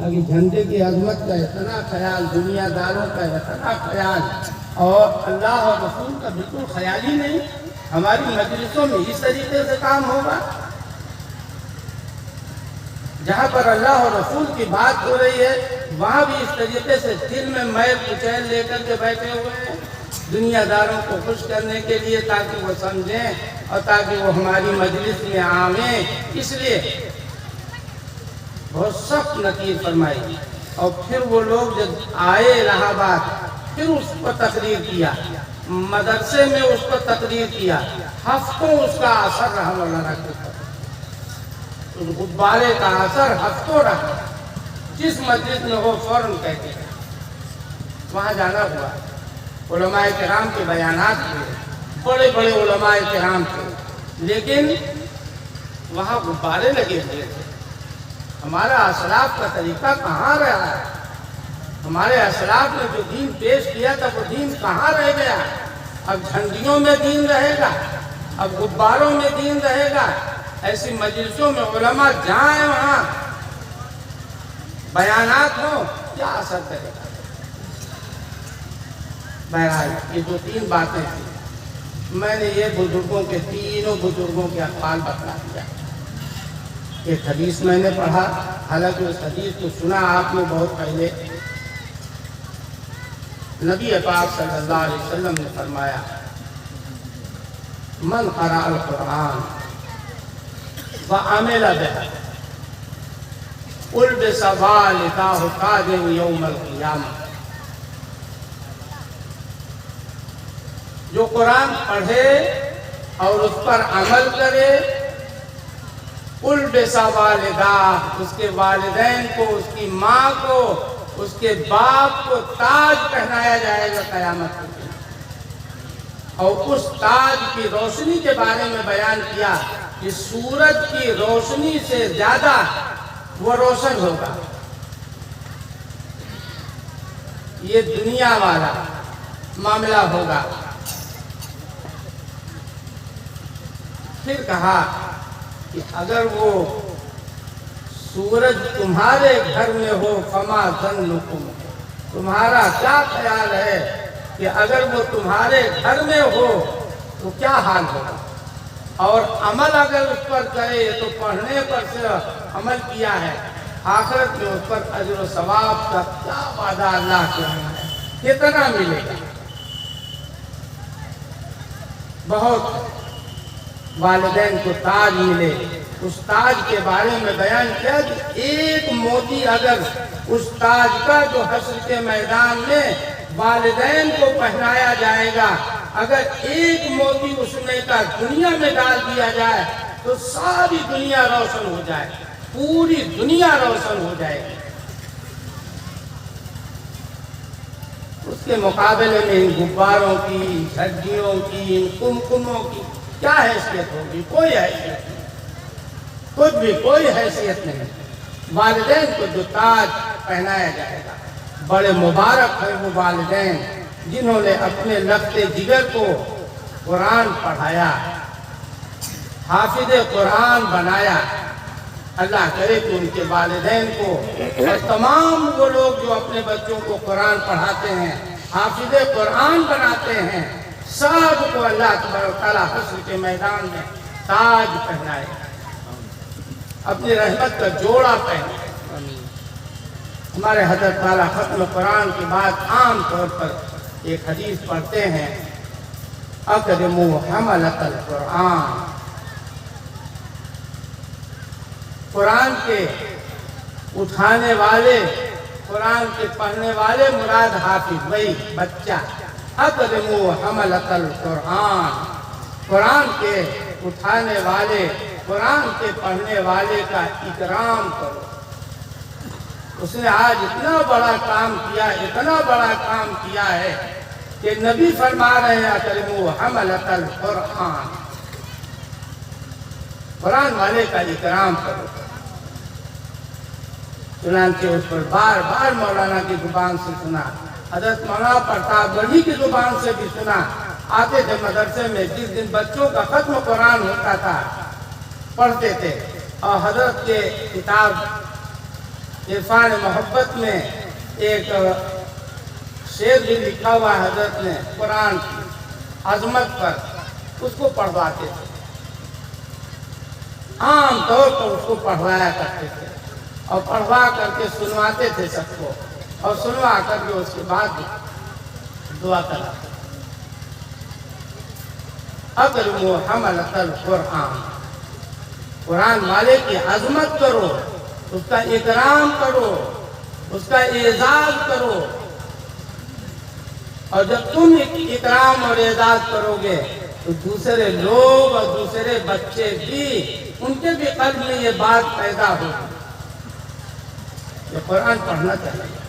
تاکہ جھنڈے کی عظمت کا اتنا خیال، دنیا داروں کا اتنا خیال، اور اللہ اور رسول کا بالکل خیال ہی نہیں. ہماری مجلسوں میں اس طریقے سے کام ہوگا. جہاں پر اللہ اور رسول کی بات ہو رہی ہے وہاں بھی اس طریقے سے دل میں میل کچیل لے کر کے بیٹھے ہوئے ہیں دنیا داروں کو خوش کرنے کے لیے، تاکہ وہ سمجھیں اور تاکہ وہ ہماری مجلس میں آویں. اس لیے بہت سخت نکیر فرمائی. اور پھر وہ لوگ جب آئے الہ آباد، پھر اس پر تقریر کیا، مدرسے میں اس پر تقریر کیا، ہفتوں اس کا اثر رہا مولانا کے اوپر. اس غبارے کا اثر ہفتوں رہا. جس مسجد میں وہ فوراً کہتے ہیں. وہاں جانا ہوا، علماء کرام کے بیانات تھے، بڑے بڑے علماء کرام تھے، لیکن وہاں غبارے لگے ہوئے تھے. ہمارا اسلاف کا طریقہ کہاں رہا ہے؟ ہمارے اسلاف نے جو دین پیش کیا تھا وہ دین کہاں رہ گیا؟ اب جھنڈیوں میں دین رہے گا، اب غباروں میں دین رہے گا. ایسی مجلسوں میں علماء جائیں، وہاں بیانات ہوں، کیا اثر کرے گا؟ بہرحال یہ دو تین باتیں تھیں. میں نے یہ بزرگوں کے، تینوں بزرگوں کے اقوال بتلا دیا. ایک حدیث میں نے پڑھا، حالانکہ اس حدیث کو سنا آپ نے بہت پہلے. نبی پاک صلی اللہ علیہ وسلم نے فرمایا، من قرأ القرآن وعمل به البس والداه تاجا یوم القیامہ. جو قرآن پڑھے اور اس پر عمل کرے، البس والداه، اس کے والدین کو، اس کی ماں کو، اس کے باپ کو تاج پہنایا جائے گا قیامت کے دن. اور اس تاج کی روشنی کے بارے میں بیان کیا کہ سورج کی روشنی سے زیادہ وہ روشن ہوگا. یہ دنیا والا معاملہ ہوگا. پھر کہا کہ اگر وہ سورج تمہارے گھر میں ہو، فما ظنکم، تمہارا کیا خیال ہے کہ اگر وہ تمہارے گھر میں ہو تو کیا حال ہوگا؟ اور عمل اگر اس پر کرے تو پڑھنے پر سے عمل کیا ہے، آخرت میں اس پر اجر و ثواب کا کیا وعدہ اللہ کے یہاں ہے، کتنا ملے گا؟ بہت. والدین کو تاج ملے. اس تاج کے بارے میں بیان کیا کہ ایک موتی اگر اس تاج کا جو حشر کے میدان میں والدین کو پہنایا جائے گا، اگر ایک موتی اس میں کا دنیا میں ڈال دیا جائے تو ساری دنیا روشن ہو جائے، پوری دنیا روشن ہو جائے گی. اس کے مقابلے میں ان غباروں کی، جھنڈیوں کی، ان کمکموں کی کیا حیثیت ہوگی؟ کوئی حیثیت نہیں، خود بھی کوئی حیثیت نہیں. والدین کو جو تاج پہنایا جائے گا، بڑے مبارک ہیں وہ والدین جنہوں نے اپنے لخت جگر کو قرآن پڑھایا، حافظ قرآن بنایا. اللہ کرے کہ ان کے والدین کو اور تمام وہ لوگ جو اپنے بچوں کو قرآن پڑھاتے ہیں، حافظ قرآن بناتے ہیں، سب کو اللہ تبارک و تعالیٰ حشر کے میدان میں تاج پہنائے، اپنی رحمت کا جوڑا پہنائے. ہمارے حضرت والا ختم قرآن کے بعد عام طور پر ایک حدیث پڑھتے ہیں، اکرموا حملۃ القرآن. قرآن کے اٹھانے والے، قرآن کے پڑھنے والے مراد حافظ، وہی بچہ. اکرموا حملۃ القرآن، قرآن کے اٹھانے والے، قرآن کے پڑھنے والے کا اکرام کرو. اس نے آج اتنا بڑا کام کیا، اتنا بڑا کام کیا ہے کہ نبی فرما رہے ہیں اکرموا حملۃ القرآن، قرآن والے کا اکرام کرو. چنانچہ اس پر بار بار مولانا کی زبان سے سنا، حضرت مولانا پرتاپ گڑھی کی زبان سے بھی سنا. آتے تھے مدرسے میں، جس دن بچوں کا ختم قرآن ہوتا تھا پڑھتے تھے، اور حضرت کے کتاب عرفان محبت میں ایک شعر بھی لکھا ہوا ہے حضرت نے قرآن کی عظمت پر، اس کو پڑھواتے تھے، عام طور پر اس کو پڑھوایا کرتے تھے اور پڑھوا کر کے سنواتے تھے سب کو، اور سنوا کر کے اس کے بعد دعا کراتے۔ اکرموا حملۃ القرآن، قرآن والے کی عظمت کرو، اس کا اکرام کرو، اس کا اعزاز کرو، اور جب تم اکرام اور اعزاز کرو گے تو دوسرے لوگ اور دوسرے بچے بھی، ان کے بھی قلب میں یہ بات پیدا ہوگی کہ قرآن پڑھنا چاہیے۔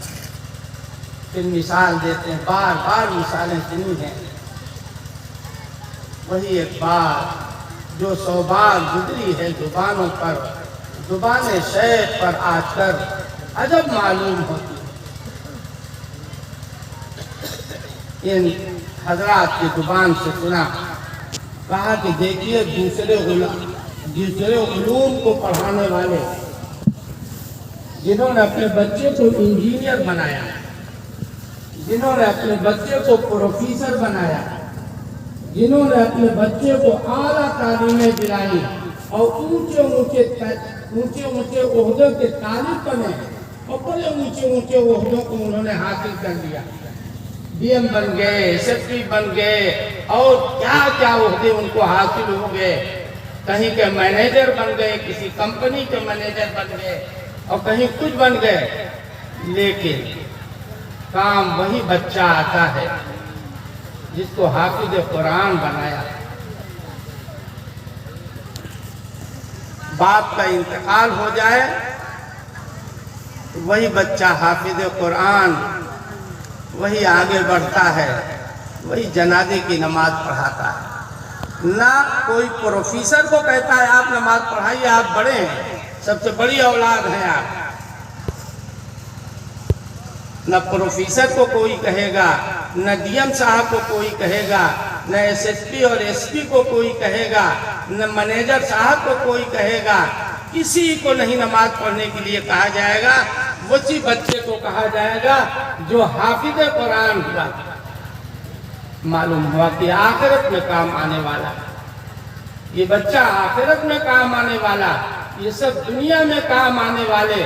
پھر مثال دیتے ہیں، بار بار مثالیں سنی ہیں، وہی ایک بات جو 100 بار گزری ہے زبانوں پر، زبان شیخ پر آ کر عجب معلوم ہوتی ہے۔ ان حضرات کی زبان سے سنا، کہا کہ دیکھیے دوسرے علوم کو پڑھانے والے جنہوں نے اپنے بچے کو انجینئر بنایا، جنہوں نے اپنے بچے کو پروفیسر بنایا، جنہوں نے اپنے بچے کو اعلیٰ تعلیمیں دلائی اور اونچے اونچے عہدوں کے طالب بنے، اور بڑے اونچے عہدوں کو انہوں نے حاصل کر لیا، ڈی ایم بن گئے، سیکرٹری بن گئے، اور کیا کیا عہدے ان کو حاصل ہو گئے، کہیں کے مینیجر بن گئے، کسی کمپنی کے مینیجر بن گئے، اور کہیں کچھ بن گئے، لیکن کام وہی بچہ آتا ہے جس کو حافظ قرآن بنایا۔ باپ کا انتقال ہو جائے، وہی بچہ حافظ قرآن، وہی آگے بڑھتا ہے، وہی جنازے کی نماز پڑھاتا ہے۔ نہ کوئی پروفیسر کو کہتا ہے آپ نماز پڑھائیے، آپ بڑے ہیں، سب سے بڑی اولاد ہیں آپ، نہ پروفیسر کو کوئی کہے گا، نہ ڈی ایم صاحب کو کوئی کہے گا، نہ ایس ایس پی اور ایس پی کو کوئی کہے گا، نہ مینیجر صاحب کو کوئی کہے گا، کسی کو نہیں نماز پڑھنے کے لیے کہا جائے گا، وہی بچے کو کہا جائے گا جو حافظ قرآن ہوا۔ معلوم ہوا کہ آخرت میں کام آنے والا، یہ بچہ آخرت میں کام آنے والا، یہ سب دنیا میں کام آنے والے